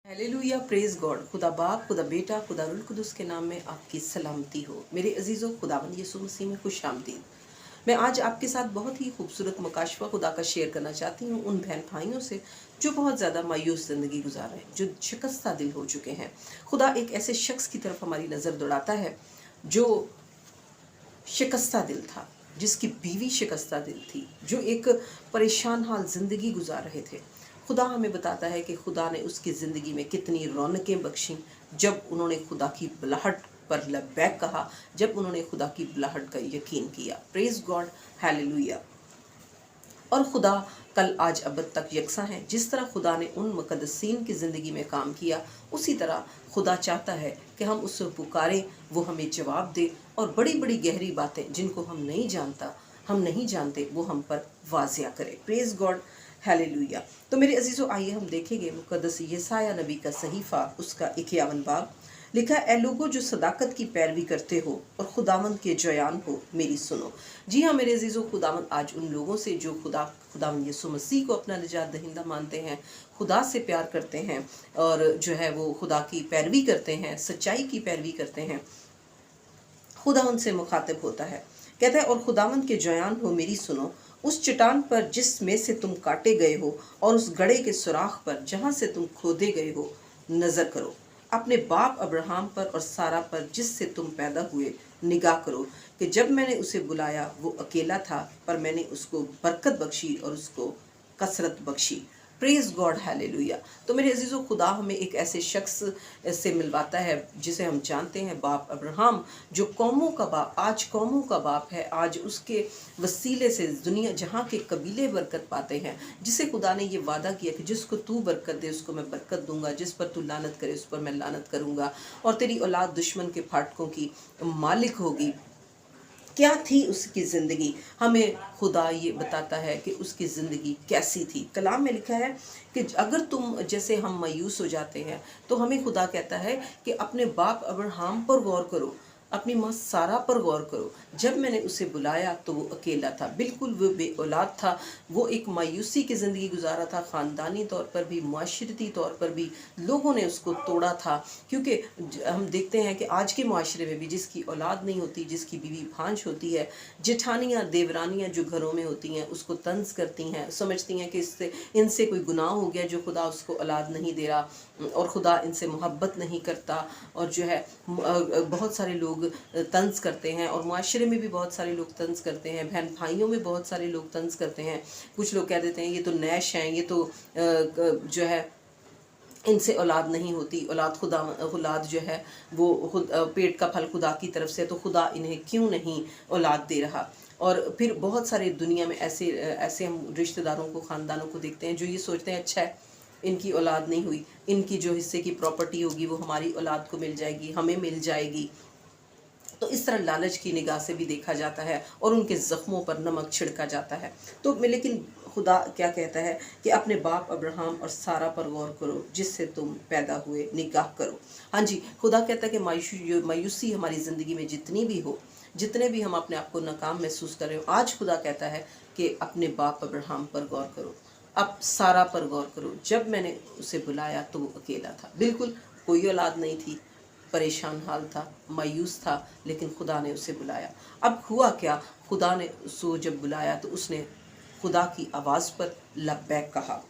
Hallelujah, praise God. खुदा बाप, खुदा बेटा, खुदा रुल कुदुस के नाम में आपकी सलामती हो। मेरे अजीज़ों, खुदावंद यीशु मसीह में खुश आमदीद। मैं आज आपके साथ बहुत ही खूबसूरत मुकाशवा खुदा का शेयर करना चाहती हूँ उन बहन भाइयों से जो बहुत ज़्यादा मायूस ज़िंदगी गुजार रहे हैं, जो शिकस्ता दिल हो चुके हैं। खुदा एक ऐसे शख्स की तरफ हमारी नज़र दौड़ाता है जो शिकस्ता दिल था, जिसकी बीवी शिकस्ता दिल थी, जो एक परेशान हाल ज़िंदगी गुजार रहे थे। खुदा हमें बताता है कि खुदा ने उसकी ज़िंदगी में कितनी रौनकें बख्शीं जब उन्होंने खुदा की बुलाहट पर लब्बैक कहा, जब उन्होंने खुदा की बुलाहट का यकीन किया। Praise God, hallelujah. और खुदा कल आज अब तक यकसा है। जिस तरह खुदा ने उन मुकद्दसीन की ज़िंदगी में काम किया, उसी तरह खुदा चाहता है कि हम उससे पुकारें, वो हमें जवाब दे और बड़ी बड़ी गहरी बातें जिनको हम नहीं जानते वो हम पर वाज़िया करे। Praise God, hallelujah. तो मेरे अजीज़ों, आइए हम देखेंगे मुकद्दस यसाया नबी का सहीफ़ा, उसका 51 बाब। लिखा, ए लोगों जो सदाकत की पैरवी करते हो और खुदावंद के जयान हो, मेरी सुनो। जी हाँ मेरे अजीज़ों, खुदावंद आज उन लोगों से जो खुदावंद यीशु मसीह को अपना निजात दहिंदा मानते हैं, खुदा से प्यार करते हैं और जो है वो खुदा की पैरवी करते हैं, सच्चाई की पैरवी करते हैं, खुदा उनसे मुखातिब होता है। कहता है, और खुदावंद के जयान हो, मेरी सुनो। उस चट्टान पर जिस में से तुम काटे गए हो और उस गड़े के सुराख पर जहाँ से तुम खोदे गए हो, नज़र करो। अपने बाप अब्राहम पर और सारा पर जिससे तुम पैदा हुए निगाह करो कि जब मैंने उसे बुलाया वो अकेला था, पर मैंने उसको बरकत बख्शी और उसको कसरत बख्शी। Praise God, hallelujah. तो मेरे अजीज़ों, खुदा हमें एक ऐसे शख्स से मिलवाता है जिसे हम जानते हैं, बाप अब्राहम, जो कौमों का बाप, आज कौमों का बाप है। आज उसके वसीले से दुनिया जहाँ के कबीले बरकत पाते हैं, जिसे खुदा ने ये वादा किया कि जिसको तू बरकत दे उसको मैं बरकत दूंगा, जिस पर तू लानत करे उस पर मैं लानत करूंगा, और तेरी औलाद दुश्मन के फाटकों की मालिक होगी। क्या थी उसकी ज़िंदगी? हमें खुदा ये बताता है कि उसकी ज़िंदगी कैसी थी। कलाम में लिखा है कि अगर तुम, जैसे हम मायूस हो जाते हैं, तो हमें खुदा कहता है कि अपने बाप अब्राहम पर गौर करो, अपनी माँ सारा पर गौर करो। जब मैंने उसे बुलाया तो वो अकेला था, बिल्कुल वो बे औलाद था, वो एक मायूसी की ज़िंदगी गुजारा था। ख़ानदानी तौर पर भी, माशरती तौर पर भी लोगों ने उसको तोड़ा था। क्योंकि हम देखते हैं कि आज के माशरे में भी जिसकी औलाद नहीं होती, जिसकी बीवी भांज होती है, जेठानियाँ देवरानियाँ जो घरों में होती हैं उसको तंज करती हैं, समझती हैं कि इनसे कोई गुनाह हो गया जो खुदा उसको औलाद नहीं दे रहा और खुदा इनसे मोहब्बत नहीं करता। और जो है बहुत सारे लोग तंज करते हैं, और माशरे में भी बहुत सारे लोग तंज करते हैं, बहन भाइयों में बहुत सारे लोग तंज करते हैं। कुछ लोग कह देते हैं ये तो नैश हैं, ये तो जो है इनसे औलाद नहीं होती, औलाद जो है वो खुद पेट का फल खुदा की तरफ से, तो खुदा इन्हें क्यों नहीं औलाद दे रहा। और फिर बहुत सारे दुनिया में ऐसे हम रिश्तेदारों को, ख़ानदानों को देखते हैं जो ये सोचते हैं अच्छा है इनकी औलाद नहीं हुई, इनकी जो हिस्से की प्रॉपर्टी होगी वो हमारी औलाद को मिल जाएगी, हमें मिल जाएगी। तो इस तरह लालच की निगाह से भी देखा जाता है और उनके ज़ख्मों पर नमक छिड़का जाता है। तो लेकिन खुदा क्या कहता है कि अपने बाप अब्राहम और सारा पर गौर करो जिससे तुम पैदा हुए, निगाह करो। हाँ जी, खुदा कहता है कि मायूसी हमारी ज़िंदगी में जितनी भी हो, जितने भी हम अपने आप को नाकाम महसूस कर रहे हो, आज खुदा कहता है कि अपने बाप अब्राहम पर गौर करो, अब सारा पर गौर करो। जब मैंने उसे बुलाया तो वो अकेला था, बिल्कुल कोई औलाद नहीं थी, परेशान हाल था, मायूस था, लेकिन खुदा ने उसे बुलाया। अब हुआ क्या, खुदा ने उसको जब बुलाया तो उसने खुदा की आवाज़ पर लब्बैक कहा।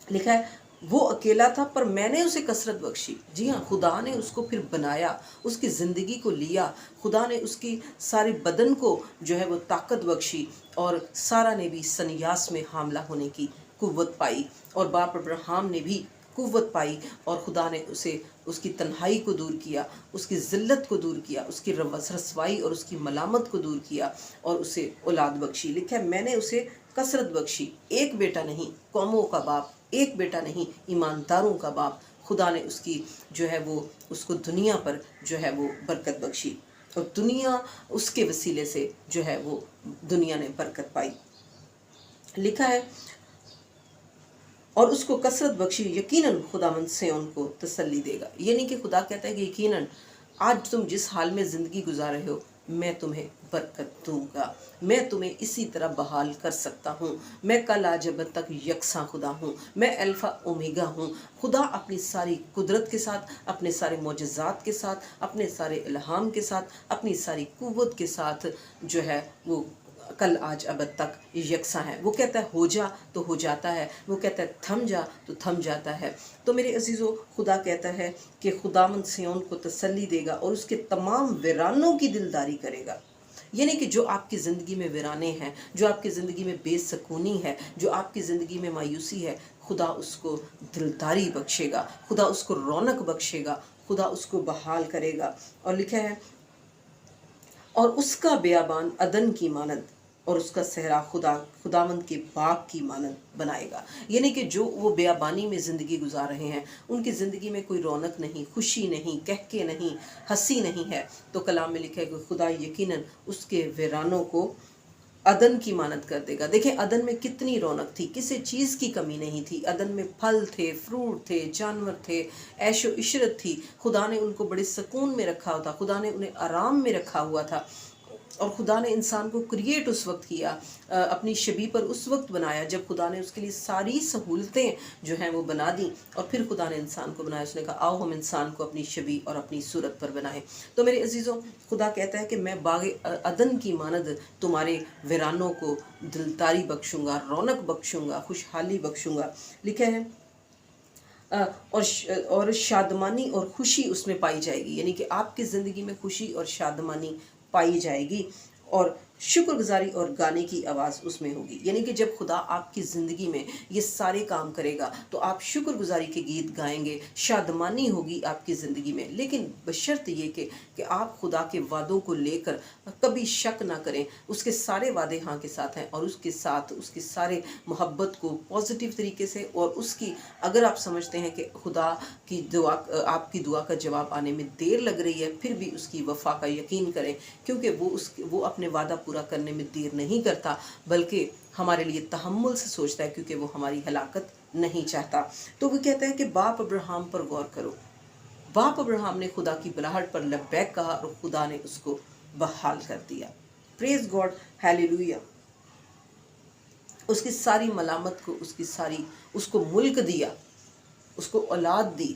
लिखा है, वो अकेला था पर मैंने उसे कसरत बख्शी। जी हाँ, खुदा ने उसको फिर बनाया, उसकी ज़िंदगी को लिया, खुदा ने उसकी सारे बदन को जो है वो ताकत बख्शी, और सारा ने भी सन्यास में हामला होने की कुव्वत पाई, और बाप अब्राहम ने भी कुव्वत पाई, और खुदा ने उसे उसकी तन्हाई को दूर किया, उसकी ज़िल्लत को दूर किया, उसकी रसवाई और उसकी मलामत को दूर किया, और उसे औलाद बख्शी। लिखा है, मैंने उसे कसरत बख्शी, एक बेटा नहीं, कौमों का बाप, एक बेटा नहीं, ईमानदारों का बाप। खुदा ने उसकी जो है वो उसको दुनिया पर जो है वो बरकत बख्शी, और दुनिया उसके वसीले से जो है वो दुनिया ने बरकत पाई। लिखा है, और उसको कसरत बख्शी, यकीनन खुदावंद से उनको तसल्ली देगा। ये नहीं कि खुदा कहता है कि यकीनन आज तुम जिस हाल में ज़िंदगी गुजार रहे हो मैं तुम्हें बरकत दूंगा, मैं तुम्हें इसी तरह बहाल कर सकता हूँ, मैं कल आज अब तक यकसा खुदा हूँ, मैं अल्फ़ा ओमेगा हूँ। खुदा अपनी सारी कुदरत के साथ, अपने सारे मोजज़ात के साथ, अपने सारे इल्हाम के साथ, अपनी सारी कुव्वत के साथ जो है वो कल आज अब तक यकसा है। वो कहता है हो जा तो हो जाता है, वो कहता है थम जा तो थम जाता है। तो मेरे अजीज़ों, खुदा कहता है कि खुदावंद सिय्योन को तसल्ली देगा और उसके तमाम वीरानों की दिलदारी करेगा। यानी कि जो आपकी ज़िंदगी में वीराने हैं, जो आपकी ज़िंदगी में बेसकूनी है, जो आपकी ज़िंदगी में मायूसी है, खुदा उसको दिलदारी बख्शेगा, खुदा उसको रौनक बख्शेगा, खुदा उसको बहाल करेगा। और लिखा है और उसका बेयाबान अदन की मानद और उसका सहरा खुदावंद के बाग की मानद बनाएगा। यानी कि जो वो बेयाबानी में ज़िंदगी गुजार रहे हैं, उनकी ज़िंदगी में कोई रौनक नहीं, खुशी नहीं, कहके नहीं, हंसी नहीं है, तो कलाम में लिखा है कि खुदा यकीनन उसके वीरानों को अदन की मानद कर देगा। देखें अदन में कितनी रौनक थी, किसी चीज़ की कमी नहीं थी। अदन में फल थे, फ्रूट थे, जानवर थे, ऐशो इशरत थी। खुदा ने उनको बड़े सुकून में रखा हुआ था, खुदा ने उन्हें आराम में रखा हुआ था। और खुदा ने इंसान को क्रिएट उस वक्त किया, अपनी शबी पर उस वक्त बनाया जब खुदा ने उसके लिए सारी सहूलतें जो हैं वो बना दी। और फिर खुदा ने इंसान को बनाया, उसने कहा आओ हम इंसान को अपनी शबी और अपनी सूरत पर बनाएं। तो मेरे अजीज़ों, खुदा कहता है कि मैं बागे अदन की मानद तुम्हारे वीरानों को दिलदारी बख्शूँगा, रौनक बख्शूँगा, खुशहाली बख्शूँगा। लिखा है और शादमानी और खुशी उसमें पाई जाएगी। यानी कि आपकी ज़िंदगी में खुशी और शादमानी पाई जाएगी और शुक्रगुजारी और गाने की आवाज़ उसमें होगी। यानी कि जब खुदा आपकी ज़िंदगी में ये सारे काम करेगा तो आप शुक्रगुजारी के गीत गाएंगे, शादमानी होगी आपकी ज़िंदगी में। लेकिन बशर्ते ये कि आप खुदा के वादों को लेकर कभी शक ना करें। उसके सारे वादे हाँ के साथ हैं और उसके साथ उसके सारे मोहब्बत को पॉजिटिव तरीके से, और उसकी अगर आप समझते हैं कि खुदा की दुआ, आपकी दुआ का जवाब आने में देर लग रही है, फिर भी उसकी वफ़ा का यकीन करें, क्योंकि वो अपने वादा पूरा करने में देर नहीं करता, बल्कि हमारे लिए तहम्मुल से सोचता है, क्योंकि वो हमारी हलाकत नहीं चाहता। तो वो कहता है कि बाप अब्राहम पर गौर करो। बाप अब्राहम ने खुदा की बुलाहट पर लब्बैक कहा और खुदा ने उसको बहाल कर दिया। Praise God, hallelujah. उसकी सारी मलामत को, उसको मुल्क दिया, उसको औलाद दी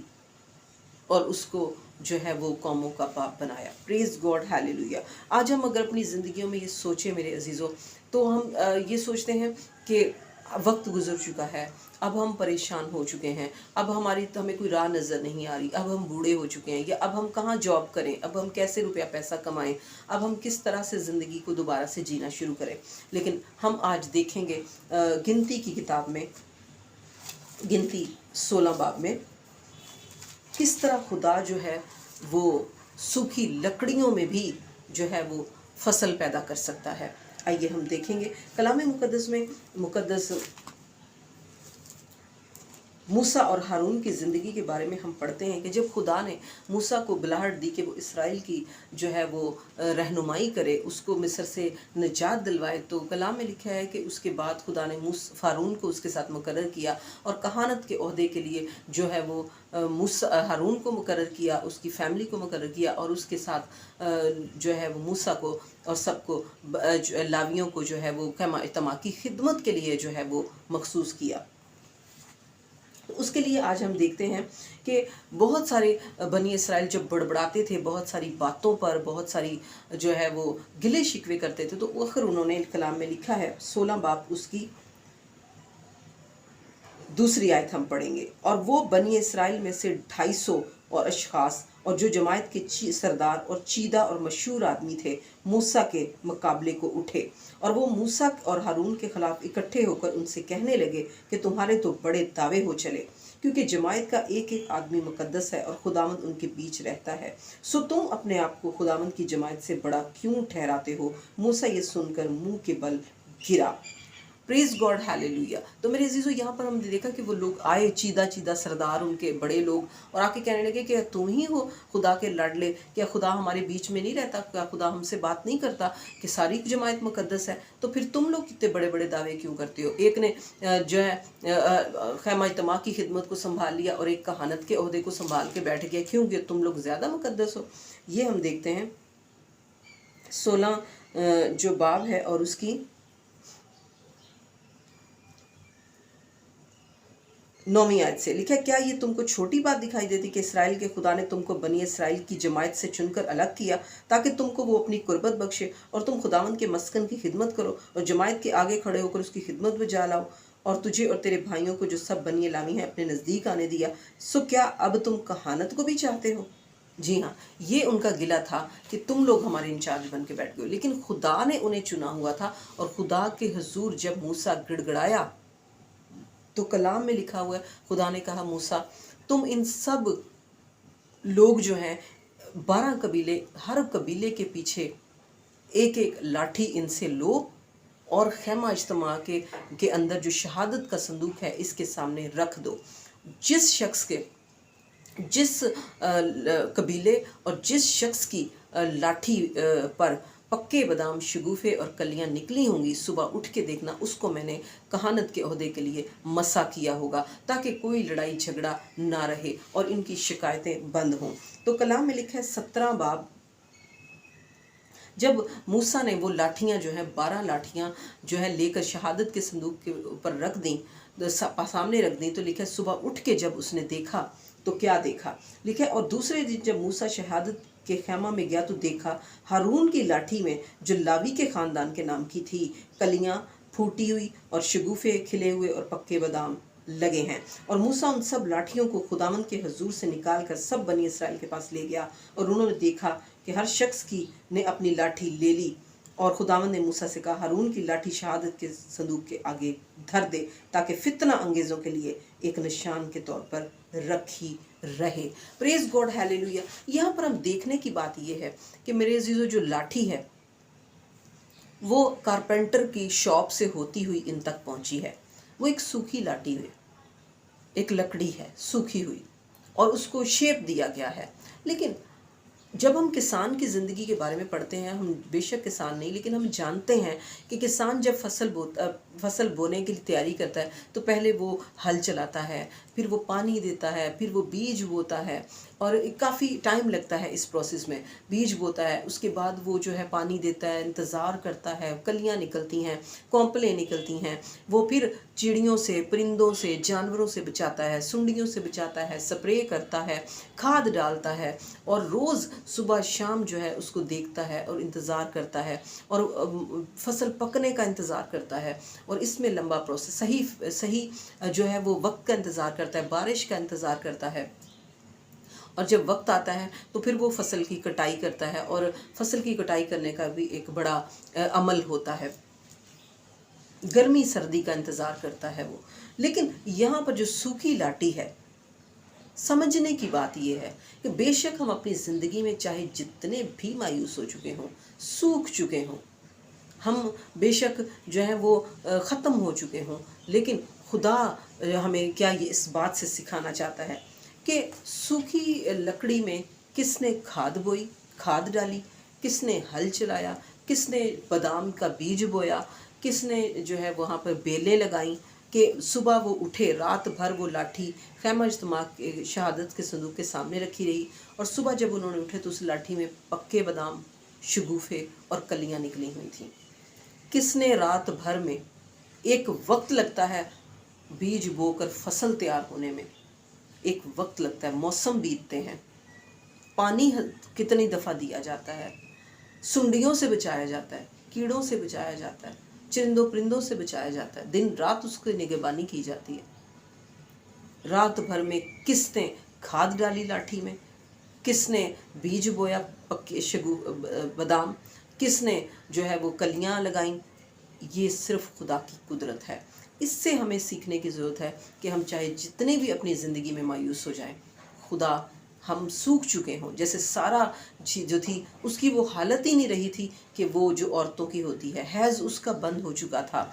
और उसको जो है वो कौमों का बाप बनाया। Praise God, hallelujah. आज हम अगर अपनी ज़िंदगियों में ये सोचें मेरे अजीज़ों, तो हम ये सोचते हैं कि वक्त गुजर चुका है, अब हम परेशान हो चुके हैं, अब हमें कोई राह नज़र नहीं आ रही, अब हम बूढ़े हो चुके हैं, या अब हम कहाँ जॉब करें, अब हम कैसे रुपया पैसा कमाएं, अब हम किस तरह से ज़िंदगी को दोबारा से जीना शुरू करें। लेकिन हम आज देखेंगे गिनती की किताब में, गिनती 16 बाब में, किस तरह खुदा जो है वो सूखी लकड़ियों में भी जो है वो फसल पैदा कर सकता है। आइए हम देखेंगे कलाम मुकद्दस में, मुकद्दस मूसा और हारून की ज़िंदगी के बारे में हम पढ़ते हैं कि जब खुदा ने मूसा को बुलाहट दी कि वो इसराइल की जो है वो रहनुमाई करे, उसको मिस्र से निजात दिलवाए, तो कलाम में लिखा है कि उसके बाद खुदा ने हारून को उसके साथ मुकर्रर किया और कहानत के ओहदे के लिए जो है वो हारून को मुकर्रर किया, उसकी फैमिली को मुकर्रर किया और उसके साथ जो है वो मूसा को और सबको लावियों को जो है वो तमा की खिदमत के लिए जो है वो मखसूस किया। तो उसके लिए आज हम देखते हैं कि बहुत सारे बनी इसराइल जब बड़बड़ाते थे, बहुत सारी बातों पर, बहुत सारी जो है वो गिले शिकवे करते थे, तो आखिर उन्होंने कलाम में लिखा है 16 बाब उसकी दूसरी आयत हम पढ़ेंगे। और वो बनी इसराइल में से 250 और अशखास और जो जमायत के सरदार और चीदा और मशहूर आदमी थे मूसा के मुकाबले को उठे, और वो मूसा और हारून के खिलाफ इकट्ठे होकर उनसे कहने लगे कि तुम्हारे तो बड़े दावे हो चले, क्योंकि जमायत का एक एक आदमी मुकद्दस है और खुदावंद उनके बीच रहता है, सो तुम अपने आप को खुदावंद की जमायत से बड़ा क्यों ठहराते हो। मूसा ये सुनकर मुंह के बल गिरा। Praise God, hallelujah. तो मेरे अजीज़ों, यहाँ पर हमने देखा कि वो लोग आए, चीदा चीदा सरदार, उनके बड़े लोग, और आके कहने लगे कि तुम ही हो खुदा के लाडले, क्या खुदा हमारे बीच में नहीं रहता, क्या खुदा हमसे बात नहीं करता कि सारी जमायत मुकद्दस है, तो फिर तुम लोग कितने बड़े बड़े दावे क्यों करते हो। एक ने जो है खैमा इज्तिमा की खिदमत को संभाल लिया और एक कहानत के ओहदे को संभाल के बैठ गया, क्योंकि तुम लोग ज़्यादा मुकद्दस हो। ये हम देखते हैं 16 जो बाब है और उसकी 9वीं आयत से लिखा है, क्या ये तुमको छोटी बात दिखाई देती कि इसराइल के खुदा ने तुमको बनी इसराइल की जमायत से चुनकर अलग किया ताकि तुमको वो अपनी कुर्बत बख्शे और तुम खुदावंद के मस्कन की खिदमत करो और जमायत के आगे खड़े होकर उसकी खिदमत में जा लाओ और तुझे और तेरे भाइयों को जो सब बनी लामी है अपने नज़दीक आने दिया। सो क्या अब तुम कहानत को भी चाहते हो? जी हाँ, ये उनका गिला था कि तुम लोग हमारे इंचार्ज बन के बैठ गए, लेकिन खुदा ने उन्हें चुना हुआ था। और खुदा के हुजूर जब मूसा गिड़गिड़ाया तो कलाम में लिखा हुआ है, खुदा ने कहा मूसा तुम इन सब लोग जो हैं 12 कबीले, हर कबीले के पीछे एक एक लाठी इनसे लो और खैमा इज्तिमा के अंदर जो शहादत का संदूक है इसके सामने रख दो। जिस शख्स के जिस कबीले और जिस शख्स की लाठी पर पक्के बादाम, शगुफे और कलियां निकली होंगी, सुबह उठ के देखना उसको मैंने कहानत के ओहदे के लिए मसा किया होगा ताकि कोई लड़ाई झगड़ा ना रहे और इनकी शिकायतें बंद हों। तो कलाम में लिखा है 17 बाब, जब मूसा ने वो लाठियाँ जो हैं 12 लाठियाँ जो है लेकर शहादत के संदूक के ऊपर रख दी, सामने रख दी, तो लिखा है सुबह उठ के जब उसने देखा तो क्या देखा? लिखा है और दूसरे दिन जब मूसा शहादत के खैमा में गया तो देखा हारून की लाठी में जो लावी के ख़ानदान के नाम की थी कलियां फूटी हुई और शगुफे खिले हुए और पक्के बादाम लगे हैं। और मूसा उन सब लाठियों को खुदावंद के हुजूर से निकाल कर सब बनी इसराइल के पास ले गया और उन्होंने देखा कि हर शख्स की ने अपनी लाठी ले ली। और खुदावंद ने मूसा से कहा हारून की लाठी शहादत के संदूक के आगे धर दे ताकि फितना अंगेज़ों के लिए एक निशान के तौर पर रखी रहे। Praise God, hallelujah. यहाँ पर हम देखने की बात यह है कि मेरे अजीजों जो लाठी है वो कारपेंटर की शॉप से होती हुई इन तक पहुंची है। वो एक सूखी लाठी है, एक लकड़ी है सूखी हुई और उसको शेप दिया गया है। लेकिन जब हम किसान की ज़िंदगी के बारे में पढ़ते हैं, हम बेशक किसान नहीं लेकिन हम जानते हैं कि किसान जब फसल बोने की तैयारी करता है तो पहले वो हल चलाता है, फिर वो पानी देता है, फिर वो बीज बोता है और काफ़ी टाइम लगता है इस प्रोसेस में। बीज बोता है, उसके बाद वो जो है पानी देता है, इंतज़ार करता है, कलियाँ निकलती हैं, कौंपलें निकलती हैं, वो फिर चिड़ियों से, परिंदों से, जानवरों से बचाता है, सुंडियों से बचाता है, स्प्रे करता है, खाद डालता है और रोज़ सुबह शाम जो है उसको देखता है और इंतज़ार करता है और फसल पकने का इंतज़ार करता है। और इसमें लंबा प्रोसेस, सही जो है वो वक्त का इंतज़ार करता है, बारिश का इंतज़ार करता है और जब वक्त आता है तो फिर वो फसल की कटाई करता है और फसल की कटाई करने का भी एक बड़ा अमल होता है। गर्मी सर्दी का इंतज़ार करता है वो। लेकिन यहाँ पर जो सूखी लाठी है, समझने की बात यह है कि बेशक हम अपनी ज़िंदगी में चाहे जितने भी मायूस हो चुके हों, सूख चुके हों, हम बेशक जो है वो ख़त्म हो चुके हों, लेकिन खुदा हमें क्या ये इस बात से सिखाना चाहता है कि सूखी लकड़ी में किसने खाद बोई, खाद डाली, किसने हल चलाया, किसने बादाम का बीज बोया, किसने जो है वहाँ पर बेलें लगाई कि सुबह वो उठे, रात भर वो लाठी खैमा इज्तिमा के शहादत के संदूक के सामने रखी रही और सुबह जब उन्होंने उठे तो उस लाठी में पक्के बादाम, शगुफे और कलियां निकली हुई थीं। किसने रात भर में, एक वक्त लगता है बीज बोकर फसल तैयार होने में, एक वक्त लगता है, मौसम बीतते हैं, पानी कितनी दफ़ा दिया जाता है, सुंडियों से बचाया जाता है, कीड़ों से बचाया जाता है, चरिंदों परिंदों से बचाया जाता है, दिन रात उसकी निगहबानी की जाती है। रात भर में किसने खाद डाली लाठी में, किसने बीज बोया पक्के बादाम, किसने जो है वो कलियां लगाईं, ये सिर्फ खुदा की कुदरत है। इससे हमें सीखने की ज़रूरत है कि हम चाहे जितने भी अपनी ज़िंदगी में मायूस हो जाएं, खुदा हम सूख चुके हों, जैसे सारा जो थी उसकी वो हालत ही नहीं रही थी कि वो जो औरतों की होती है, हैज़ उसका बंद हो चुका था,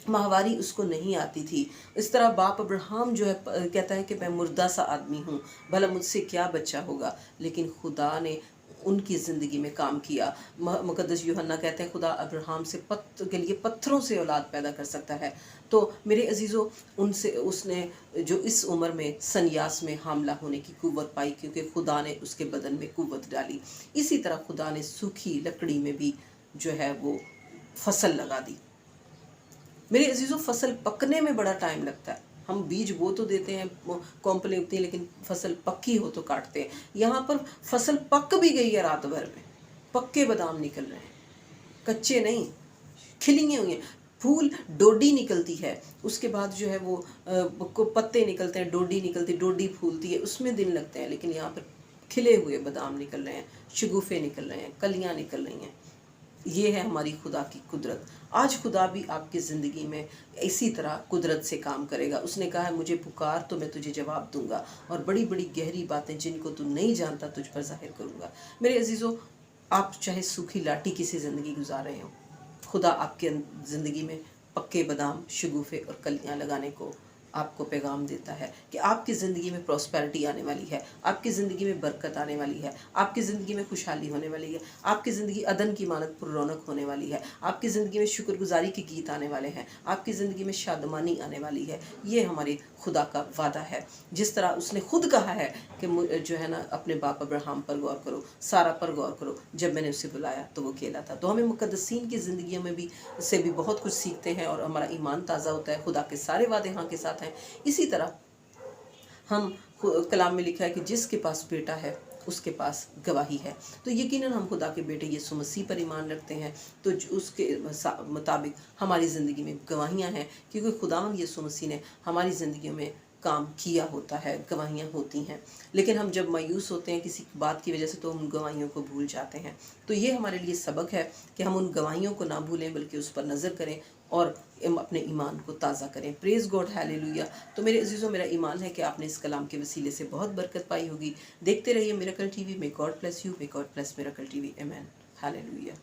माहवारी उसको नहीं आती थी। इस तरह बाप अब्राहम जो है कहता है कि मैं मुर्दा सा आदमी हूँ, भला मुझसे क्या बच्चा होगा, लेकिन खुदा ने उनकी ज़िंदगी में काम किया। मुक़द्दस यूहन्ना कहते हैं खुदा अब्राहम से के लिए पत्थरों से औलाद पैदा कर सकता है। तो मेरे अजीज़ों, उनसे उसने जो इस उम्र में संयास में हामला होने की कुव्वत पाई, क्योंकि खुदा ने उसके बदन में कुव्वत डाली। इसी तरह खुदा ने सूखी लकड़ी में भी जो है वो फसल लगा दी। मेरे अजीज़ों, फसल पकने में बड़ा टाइम लगता है। हम बीज बो तो देते हैं, कॉम्पलें उगती हैं, लेकिन फसल पक्की हो तो काटते हैं। यहाँ पर फसल पक भी गई है रात भर में, पक्के बादाम निकल रहे हैं, कच्चे नहीं, खिली हुई हैं। फूल डोडी निकलती है, उसके बाद जो है वो पत्ते निकलते हैं, डोडी निकलती, डोडी फूलती है, उसमें दिन लगते हैं। लेकिन यहाँ पर खिले हुए बादाम निकल रहे हैं, शगुफे निकल रहे हैं, कलियाँ निकल रही हैं। ये है हमारी खुदा की कुदरत। आज खुदा भी आपकी ज़िंदगी में इसी तरह कुदरत से काम करेगा। उसने कहा है, मुझे पुकार तो मैं तुझे जवाब दूंगा, और बड़ी बड़ी गहरी बातें जिनको तू नहीं जानता तुझ पर जाहिर करूंगा। मेरे अजीज़ों, आप चाहे सूखी लाठी की सी ज़िंदगी गुजार रहे हो, खुदा आपके ज़िंदगी में पक्के बादाम, शगुफे और कलियाँ लगाने को आपको पैगाम देता है कि आपकी ज़िंदगी में प्रॉस्पेरिटी आने वाली है, आपकी ज़िंदगी में बरकत आने वाली है, आपकी ज़िंदगी में खुशहाली होने वाली है, आपकी ज़िंदगी अदन की मानत पर रौनक होने वाली है, आपकी ज़िंदगी में शुक्रगुजारी के गीत आने वाले हैं, आपकी ज़िंदगी में शादमानी आने वाली है। ये हमारे खुदा का वादा है। जिस तरह उसने खुद कहा है कि जो है ना, अपने बाप अब्राहम पर गौर करो, सारा पर गौर करो, जब मैंने उसे बुलाया तो वो अकेला था। तो हमें मुक़द्दसीन की ज़िंदगियों में भी से भी बहुत कुछ सीखते हैं, और हमारा ईमान ताज़ा होता है। खुदा के सारे वादे हाँ के साथ हैं। इसी तरह हम कलाम में लिखा है कि जिसके पास बेटा है उसके पास गवाही है। तो यकीनन हम खुदा के बेटे यीशु मसीह पर ईमान रखते हैं, तो उसके मुताबिक हमारी ज़िंदगी में गवाहियाँ हैं, क्योंकि खुदावंद यीशु मसीह ने हमारी ज़िंदगी में काम किया होता है, गवाहियाँ होती हैं। लेकिन हम जब मायूस होते हैं किसी बात की वजह से, तो हम उन गवाहियों को भूल जाते हैं। तो ये हमारे लिए सबक है कि हम उन गवाहियों को ना भूलें, बल्कि उस पर नज़र करें और अपने ईमान को ताज़ा करें। Praise God, hallelujah. तो मेरे अजीज़ों, मेरा ईमान है कि आपने इस कलाम के वसीले से बहुत बरकत पाई होगी। देखते रहिए miracle TV. May God bless you, may God bless miracle TV. आमीन, हालेलुया।